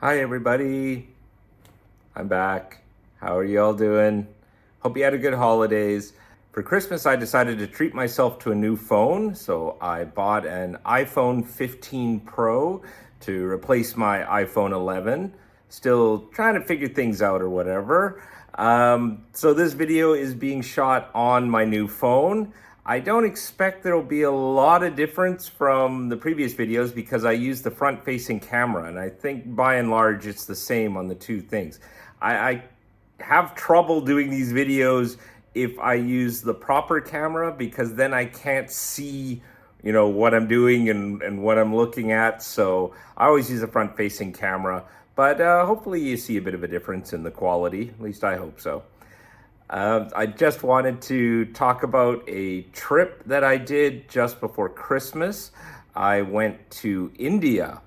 Hi, everybody. I'm back. How are you all doing? Hope you had a good holidays. For Christmas, I decided to treat myself to a new phone, so I bought an iPhone 15 Pro to replace my iPhone 11. Still trying to figure things out or whatever. So this video is being shot on my new phone. I don't expect there'll be a lot of difference from the previous videos because I use the front-facing camera, and I think by and large it's the same on the two things. I have trouble doing these videos if I use the proper camera because then I can't see, what I'm doing and what I'm looking at. So I always use a front-facing camera, but hopefully you see a bit of a difference in the quality. At least I hope so. I just wanted to talk about a trip that I did just before Christmas. I went to India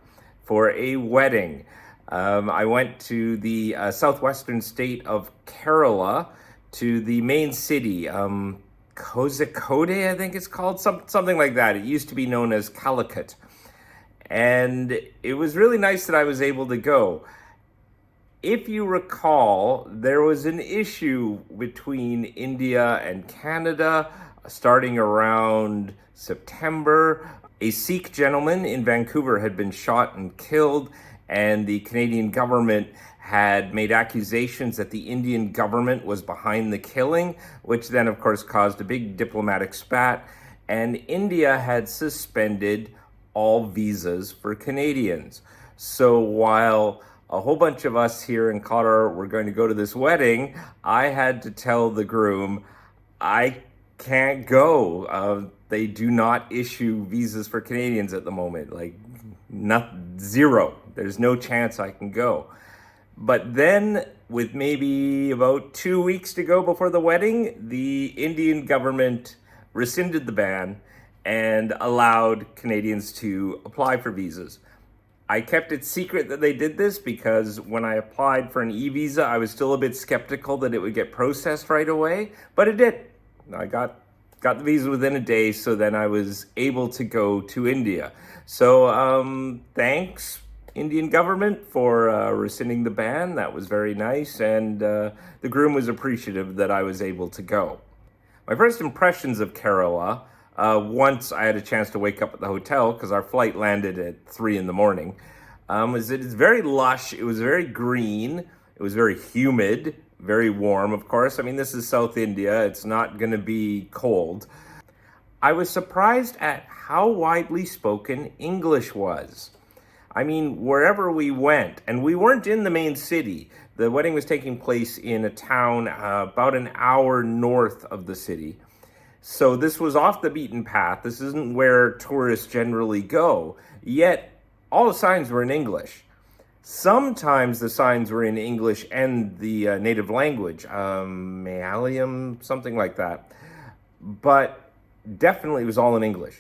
for a wedding. I went to the southwestern state of Kerala, to the main city, Kozhikode, I think it's called, something like that. It used to be known as Calicut. And it was really nice that I was able to go. If you recall, there was an issue between India and Canada starting around September. A Sikh gentleman in Vancouver had been shot and killed, and the Canadian government had made accusations that the Indian government was behind the killing, which then, of course, caused a big diplomatic spat. And India had suspended all visas for Canadians. So while a whole bunch of us here in Qatar were going to go to this wedding, I had to tell the groom, I can't go. They do not issue visas for Canadians at the moment. Like, zero. There's no chance I can go. But then, with maybe about 2 weeks to go before the wedding, the Indian government rescinded the ban and allowed Canadians to apply for visas. I kept it secret that they did this because when I applied for an e-visa, I was still a bit skeptical that it would get processed right away, but it did. I got the visa within a day, so then I was able to go to India. So thanks, Indian government, for rescinding the ban. That was very nice, and the groom was appreciative that I was able to go. My first impressions of Kerala, once I had a chance to wake up at the hotel, because our flight landed at 3 in the morning, is that it's very lush, it was very green, it was very humid, very warm, of course. I mean, this is South India, it's not going to be cold. I was surprised at how widely spoken English was. I mean, wherever we went, and we weren't in the main city. The wedding was taking place in a town about an hour north of the city. So this was off the beaten path. This isn't where tourists generally go. Yet, all the signs were in English. Sometimes the signs were in English and the native language, Malayalam, something like that. But definitely it was all in English.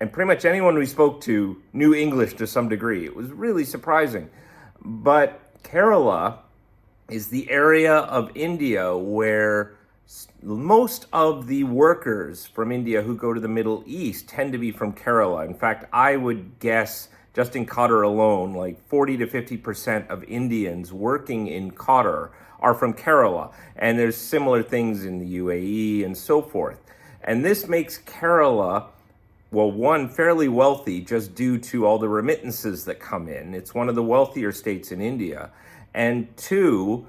And pretty much anyone we spoke to knew English to some degree. It was really surprising. But Kerala is the area of India where most of the workers from India who go to the Middle East tend to be from Kerala. In fact, I would guess just in Qatar alone, like 40 to 50% of Indians working in Qatar are from Kerala. And there's similar things in the UAE and so forth. And this makes Kerala, well, one, fairly wealthy just due to all the remittances that come in. It's one of the wealthier states in India. And two,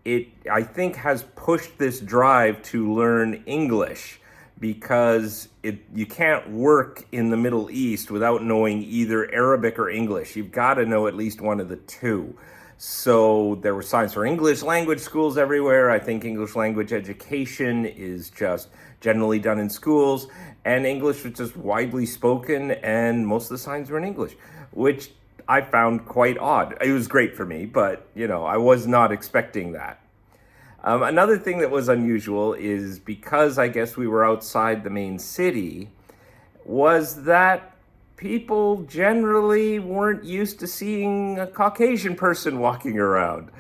it, I think, has pushed this drive to learn English because you can't work in the Middle East without knowing either Arabic or English. You've got to know at least one of the two. So there were signs for English language schools everywhere. I think English language education is just generally done in schools, and English was just widely spoken, and most of the signs were in English, which I found quite odd. It was great for me, but, I was not expecting that. Another thing that was unusual is because I guess we were outside the main city, was that people generally weren't used to seeing a Caucasian person walking around.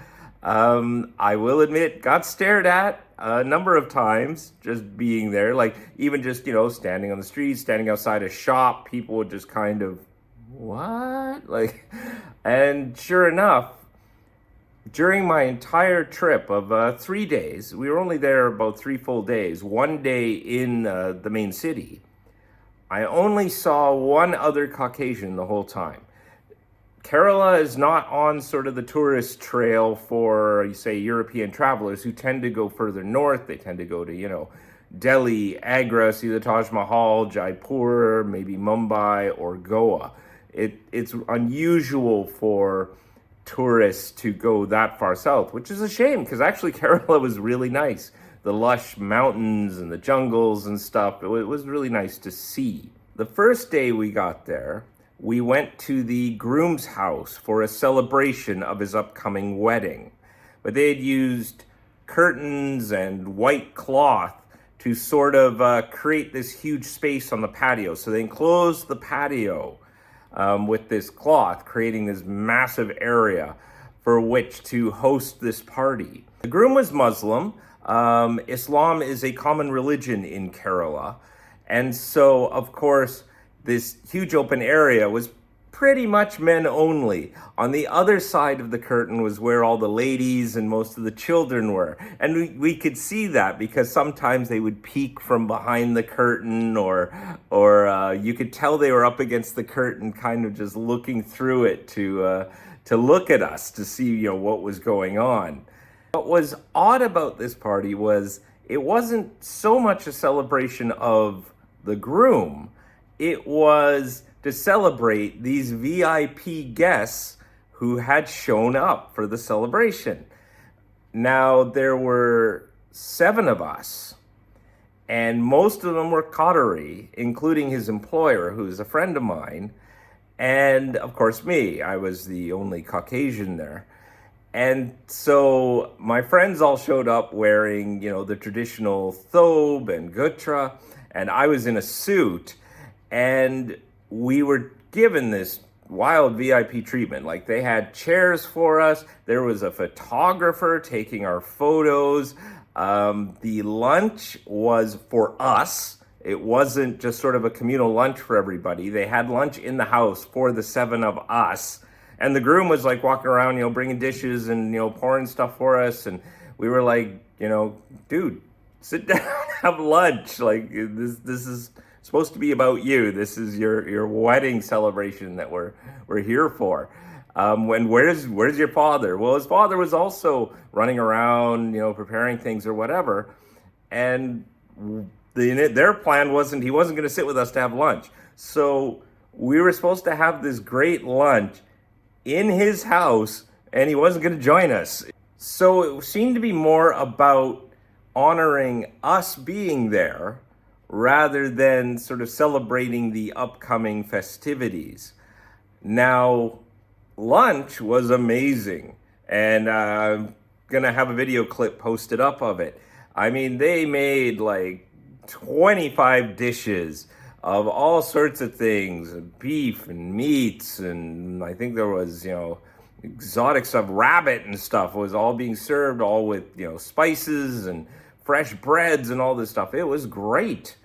I will admit, got stared at a number of times just being there. Like, even just, standing on the street, standing outside a shop, people would just kind of, what? Like, and sure enough, During my entire trip of 3 days, we were only there about 3 full days, one day in the main city, I only saw one other Caucasian the whole time. Kerala is not on sort of the tourist trail for, you say, European travelers who tend to go further north. They tend to go to, Delhi, Agra, see the Taj Mahal, Jaipur, maybe Mumbai or Goa. It's unusual for tourists to go that far south, which is a shame because actually Kerala was really nice. The lush mountains and the jungles and stuff, it was really nice to see. The first day we got there, we went to the groom's house for a celebration of his upcoming wedding. But they had used curtains and white cloth to sort of create this huge space on the patio. So they enclosed the patio with this cloth, creating this massive area for which to host this party. The groom was Muslim. Islam is a common religion in Kerala. And so, of course, this huge open area was pretty much men only. On the other side of the curtain was where all the ladies and most of the children were. And we could see that because sometimes they would peek from behind the curtain or you could tell they were up against the curtain kind of just looking through it to look at us to see what was going on. What was odd about this party was it wasn't so much a celebration of the groom. It was to celebrate these VIP guests who had shown up for the celebration. Now, there were 7 of us, and most of them were Qatari, including his employer, who's a friend of mine, and of course me. I was the only Caucasian there. And so my friends all showed up wearing, the traditional thobe and gutra, and I was in a suit. And we were given this wild VIP treatment. Like they had chairs for us. There was a photographer taking our photos. The lunch was for us. It wasn't just sort of a communal lunch for everybody. They had lunch in the house for the 7 of us. And the groom was like walking around, bringing dishes and, pouring stuff for us. And we were like, dude, sit down, have lunch. Like this is supposed to be about you. This is your wedding celebration that we're here for. When where's your father? Well, his father was also running around, preparing things or whatever. And their plan he wasn't going to sit with us to have lunch. So we were supposed to have this great lunch in his house, and he wasn't going to join us. So it seemed to be more about honoring us being there rather than sort of celebrating the upcoming festivities. Now, lunch was amazing, and I'm gonna have a video clip posted up of it. I mean, they made like 25 dishes of all sorts of things, beef and meats, and I think there was, exotic stuff, rabbit and stuff was all being served, all with, spices and fresh breads and all this stuff. It was great.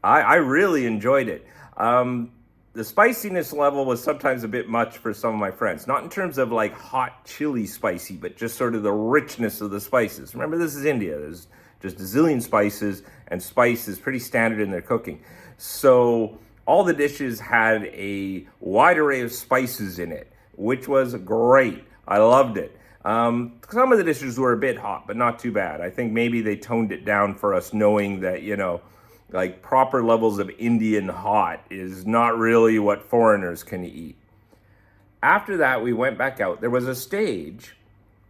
I really enjoyed it. The spiciness level was sometimes a bit much for some of my friends. Not in terms of like hot chili spicy, but just sort of the richness of the spices. Remember, this is India. There's just a zillion spices, and spice is pretty standard in their cooking. So all the dishes had a wide array of spices in it, which was great. I loved it. Some of the dishes were a bit hot, but not too bad. I think maybe they toned it down for us, knowing that, like proper levels of Indian hot is not really what foreigners can eat. After that, we went back out. There was a stage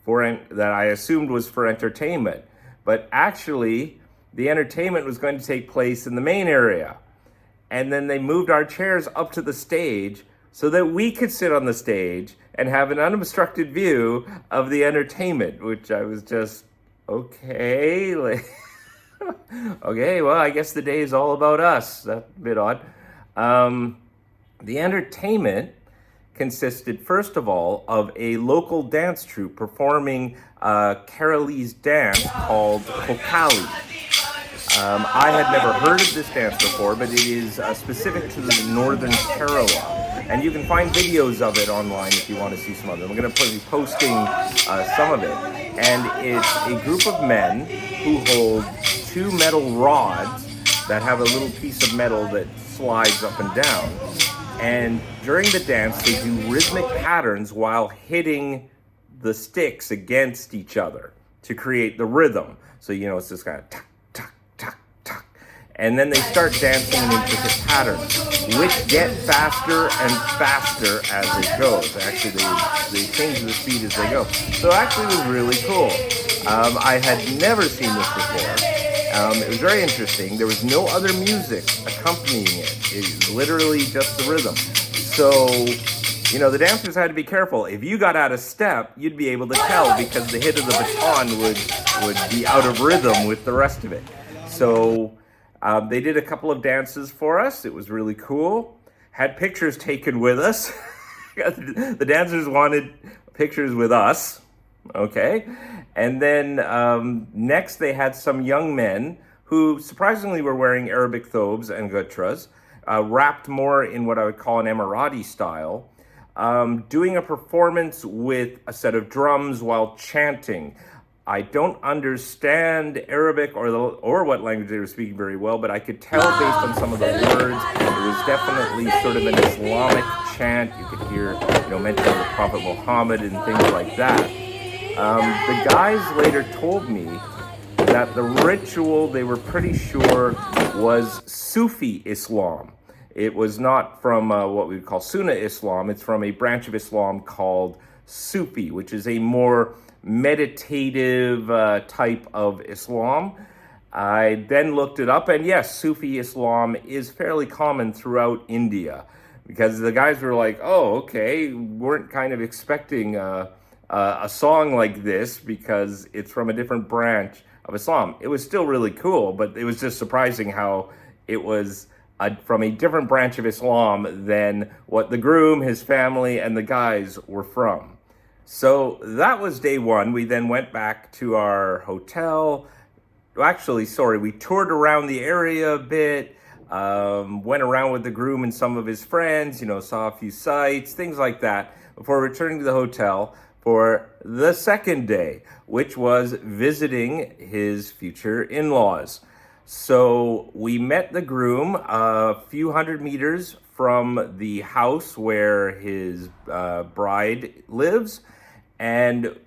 that I assumed was for entertainment, but actually the entertainment was going to take place in the main area. And then they moved our chairs up to the stage so that we could sit on the stage and have an unobstructed view of the entertainment, which I was just, okay, okay, well, I guess the day is all about us. That's a bit odd. The entertainment consisted, first of all, of a local dance troupe performing Keralese dance called Kokali. I had never heard of this dance before, but it is specific to the Northern Kerala. And you can find videos of it online if you want to see some of them. I'm going to be posting some of it. And it's a group of men who hold two metal rods that have a little piece of metal that slides up and down. And during the dance, they do rhythmic patterns while hitting the sticks against each other to create the rhythm. So, it's this kind of tuck, tuck, tuck, tuck. And then they start dancing in intricate patterns, which get faster and faster as it goes. Actually, they change the speed as they go. So actually, it was really cool. I had never seen this before. It was very interesting. There was no other music accompanying it. It was literally just the rhythm. So, the dancers had to be careful. If you got out of step, you'd be able to tell because the hit of the baton would be out of rhythm with the rest of it. So they did a couple of dances for us. It was really cool. Had pictures taken with us. The dancers wanted pictures with us. Okay. And then next they had some young men who surprisingly were wearing Arabic thobes and gutras, wrapped more in what I would call an Emirati style, doing a performance with a set of drums while chanting. I don't understand Arabic or what language they were speaking very well, but I could tell based on some of the words, it was definitely sort of an Islamic chant. You could hear, mention of the Prophet Muhammad and things like that. The guys later told me that the ritual they were pretty sure was Sufi Islam. It was not from what we would call Sunni Islam. It's from a branch of Islam called Sufi, which is a more meditative type of Islam. I then looked it up, and yes, Sufi Islam is fairly common throughout India, because the guys were like, oh, okay, weren't kind of expecting a song like this because it's from a different branch of Islam. It was still really cool, but it was just surprising how it was from a different branch of Islam than what the groom, his family, and the guys were from. So that was day one. We then went back to our hotel. Actually, we toured around the area a bit, went around with the groom and some of his friends, saw a few sights, things like that, before returning to the hotel for the second day, which was visiting his future in-laws. So we met the groom a few hundred meters from the house where his bride lives, and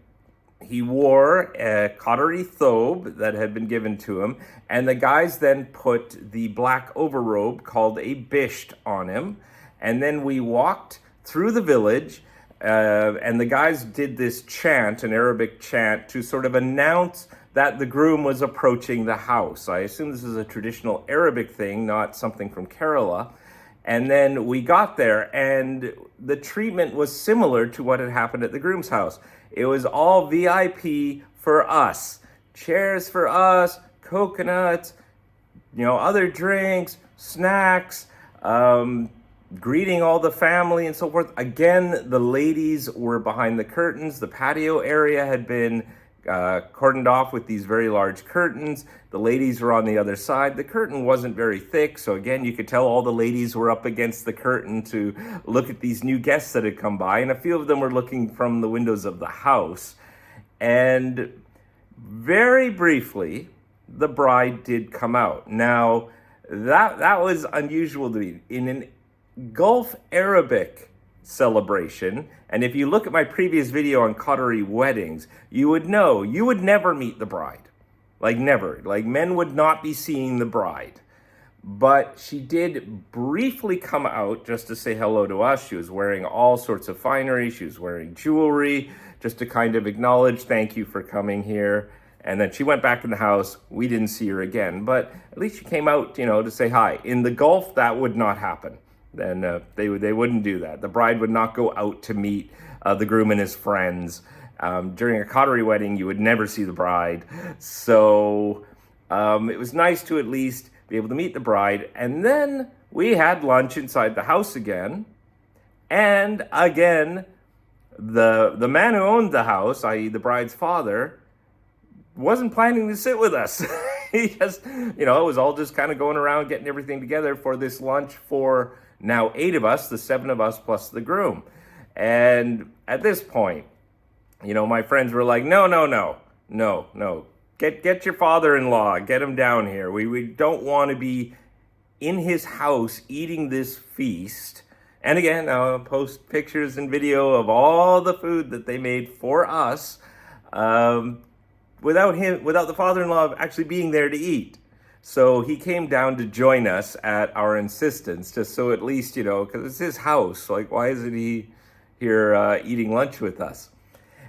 he wore a Qadari thobe that had been given to him, and the guys then put the black overrobe called a bisht on him, and then we walked through the village, and the guys did this chant, an Arabic chant, to sort of announce that the groom was approaching the house. I assume this is a traditional Arabic thing, not something from Kerala. And then we got there, and the treatment was similar to what had happened at the groom's house. It was all VIP for us. Chairs for us, coconuts, other drinks, snacks, greeting all the family and so forth. Again, the ladies were behind the curtains. The patio area had been cordoned off with these very large curtains. The ladies were on the other side. The curtain wasn't very thick, so again, you could tell all the ladies were up against the curtain to look at these new guests that had come by, and a few of them were looking from the windows of the house. And very briefly, the bride did come out. Now, that was unusual to me. In an Gulf Arabic celebration, and if you look at my previous video on Qadari weddings, you would know you would never meet the bride. Like never. Like men would not be seeing the bride. But she did briefly come out just to say hello to us. She was wearing all sorts of finery. She was wearing jewelry just to kind of acknowledge, thank you for coming here. And then she went back in the house. We didn't see her again. But at least she came out, to say hi. In the Gulf, that would not happen. Then they wouldn't do that. The bride would not go out to meet the groom and his friends. During a Qadari wedding, you would never see the bride. So it was nice to at least be able to meet the bride. And then we had lunch inside the house again. And again, the man who owned the house, i.e. the bride's father, wasn't planning to sit with us. he just, it was all just kind of going around getting everything together for this lunch for now 8 of us, the 7 of us plus the groom. And at this point, my friends were like, no. Get your father-in-law, get him down here. We don't want to be in his house eating this feast. And again, I'll post pictures and video of all the food that they made for us, without the father-in-law actually being there to eat. So he came down to join us at our insistence, just so at least, because it's his house. Like, why isn't he here eating lunch with us?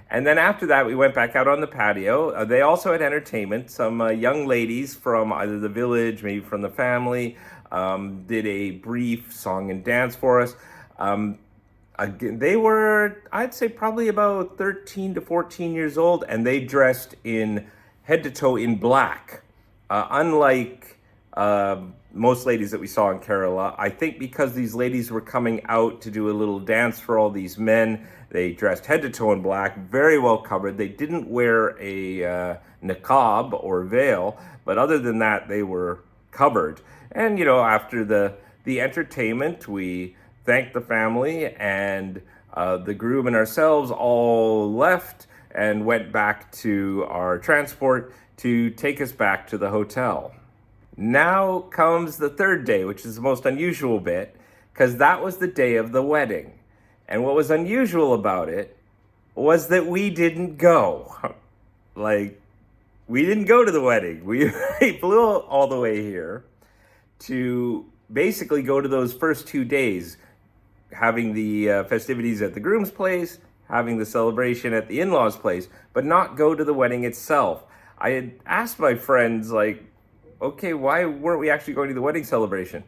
And then after that, we went back out on the patio. They also had entertainment. Some young ladies from either the village, maybe from the family, did a brief song and dance for us. Again, they were, I'd say, probably about 13 to 14 years old, and they dressed in head to toe in black. Unlike most ladies that we saw in Kerala, I think because these ladies were coming out to do a little dance for all these men, they dressed head to toe in black, very well covered. They didn't wear a niqab or veil, but other than that, they were covered. And, after the entertainment, we thanked the family, and the groom and ourselves all left and went back to our transport to take us back to the hotel. Now comes the third day, which is the most unusual bit, because that was the day of the wedding. And what was unusual about it was that we didn't go. We didn't go to the wedding. We flew all the way here to basically go to those first 2 days, having the festivities at the groom's place, having the celebration at the in-laws' place, but not go to the wedding itself. I had asked my friends, okay, why weren't we actually going to the wedding celebration?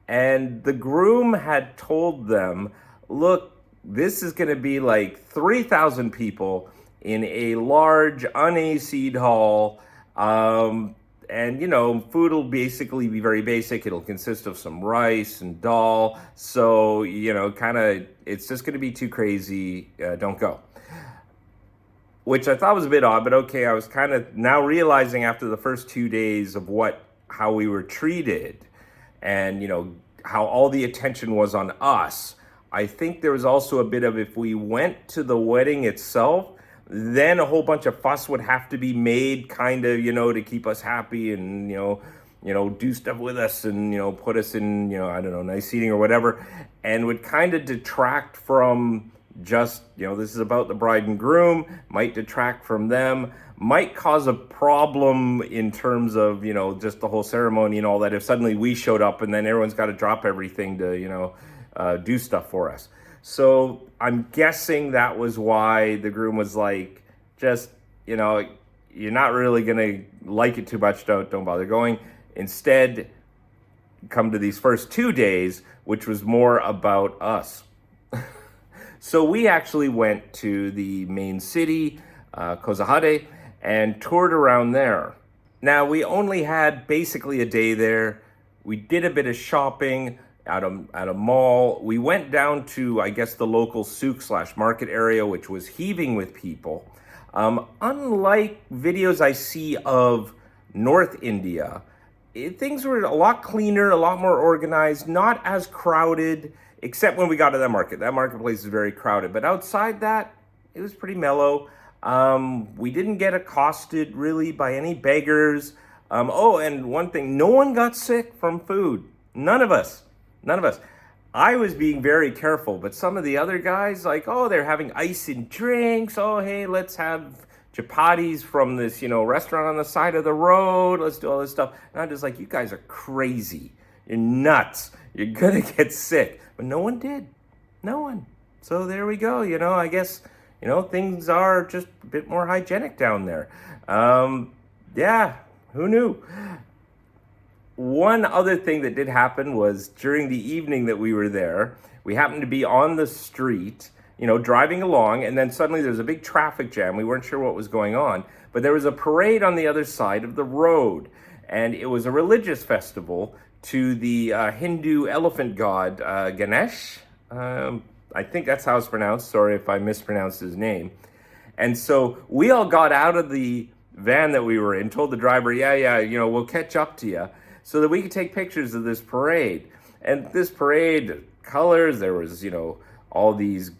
And the groom had told them, look, this is going to be 3,000 people in a large, un-AC'd hall. And, food will basically be very basic. It'll consist of some rice and dal. So, it's just going to be too crazy. Don't go. Which I thought was a bit odd, but okay, I was kind of now realizing after the first 2 days of how we were treated and, how all the attention was on us. I think there was also a bit of, if we went to the wedding itself, then a whole bunch of fuss would have to be made kind of, to keep us happy and, do stuff with us and, put us in, I don't know, nice seating or whatever, and would kind of detract from just, this is about the bride and groom, might detract from them, might cause a problem in terms of, just the whole ceremony and all that if suddenly we showed up and then everyone's got to drop everything to, do stuff for us. So I'm guessing that was why the groom was like, just, you're not really going to like it too much, don't bother going. Instead, come to these first 2 days, which was more about us. So we actually went to the main city, Kozhikode, and toured around there. Now, we only had basically a day there. We did a bit of shopping at a mall. We went down to, I guess, the local souk/market area, which was heaving with people. Unlike videos I see of North India, things were a lot cleaner, a lot more organized, not as crowded, except when we got to that market. That marketplace is very crowded. But outside that, it was pretty mellow. We didn't get accosted really by any beggars. And one thing, no one got sick from food. None of us. I was being very careful, but some of the other guys, they're having ice and drinks. Oh, hey, let's have chapatis from this, restaurant on the side of the road. Let's do all this stuff. And I'm just like, you guys are crazy. You're nuts. You're going to get sick. But no one did. No one. So there we go. I guess, things are just a bit more hygienic down there. Yeah, who knew? One other thing that did happen was during the evening that we were there, we happened to be on the street, driving along, and then suddenly there's a big traffic jam. We weren't sure what was going on, but there was a parade on the other side of the road, and it was a religious festival to the Hindu elephant god, Ganesh. I think that's how it's pronounced. Sorry if I mispronounced his name. And so we all got out of the van that we were in told the driver, yeah, we'll catch up to you so that we could take pictures of this parade. And this parade, colors, there was, all these,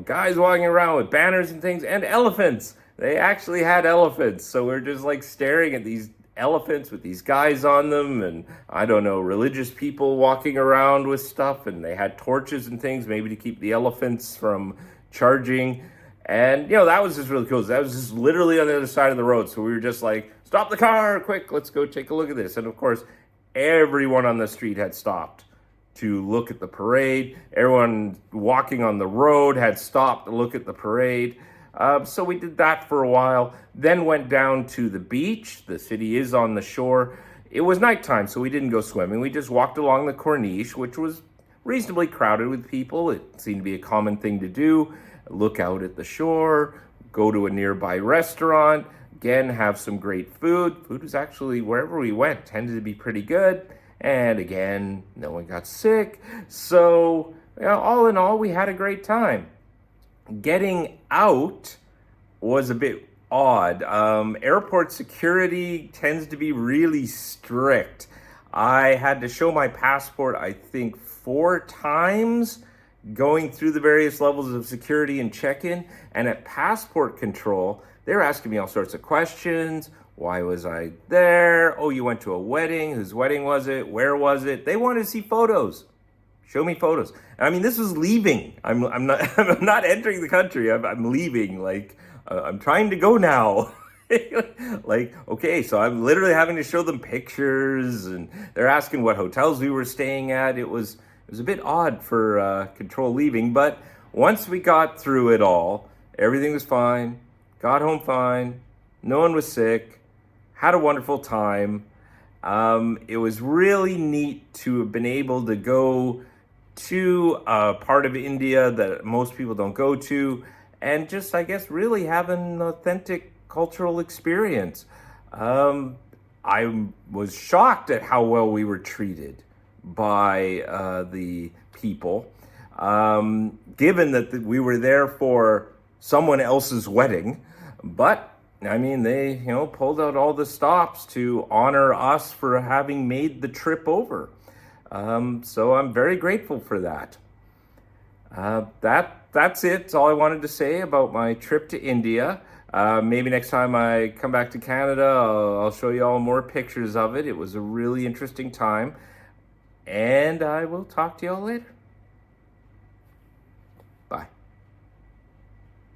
guys walking around with banners and things, and elephants. They actually had elephants. So we're just like staring at these elephants with these guys on them, and I don't know, religious people walking around with stuff, and they had torches and things maybe to keep the elephants from charging. And that was just really cool. That was just literally on the other side of the road. So we were just like, stop the car, quick, let's go take a look at this. And of course, everyone on the street had stopped to look at the parade. Everyone walking on the road had stopped to look at the parade. So we did that for a while, then went down to the beach. The city is on the shore. It was nighttime, so we didn't go swimming. We just walked along the Corniche, which was reasonably crowded with people. It seemed to be a common thing to do. Look out at the shore, go to a nearby restaurant, again, have some great food. Food was actually, wherever we went, tended to be pretty good. And again, no one got sick. So, all in all, we had a great time. Getting out was a bit odd. Airport security tends to be really strict. I had to show my passport, I think, 4 times going through the various levels of security and check-in. And at passport control, they were asking me all sorts of questions. Why was I there? Oh, you went to a wedding. Whose wedding was it? Where was it? They wanted to see photos. Show me photos. I mean, this is leaving. I'm not I'm not entering the country. I'm leaving. Like, I'm trying to go now. Like, okay, so I'm literally having to show them pictures, and they're asking what hotels we were staying at. It was a bit odd for control leaving, but once we got through it all, everything was fine. Got home fine. No one was sick. Had a wonderful time. It was really neat to have been able to go to a part of India that most people don't go to, and just, I guess, really have an authentic cultural experience. I was shocked at how well we were treated by the people, given that we were there for someone else's wedding. But I mean, they pulled out all the stops to honor us for having made the trip over. So I'm very grateful for that. That's it. It's all I wanted to say about my trip to India. Maybe next time I come back to Canada, I'll show you all more pictures of it. It was a really interesting time. And I will talk to you all later.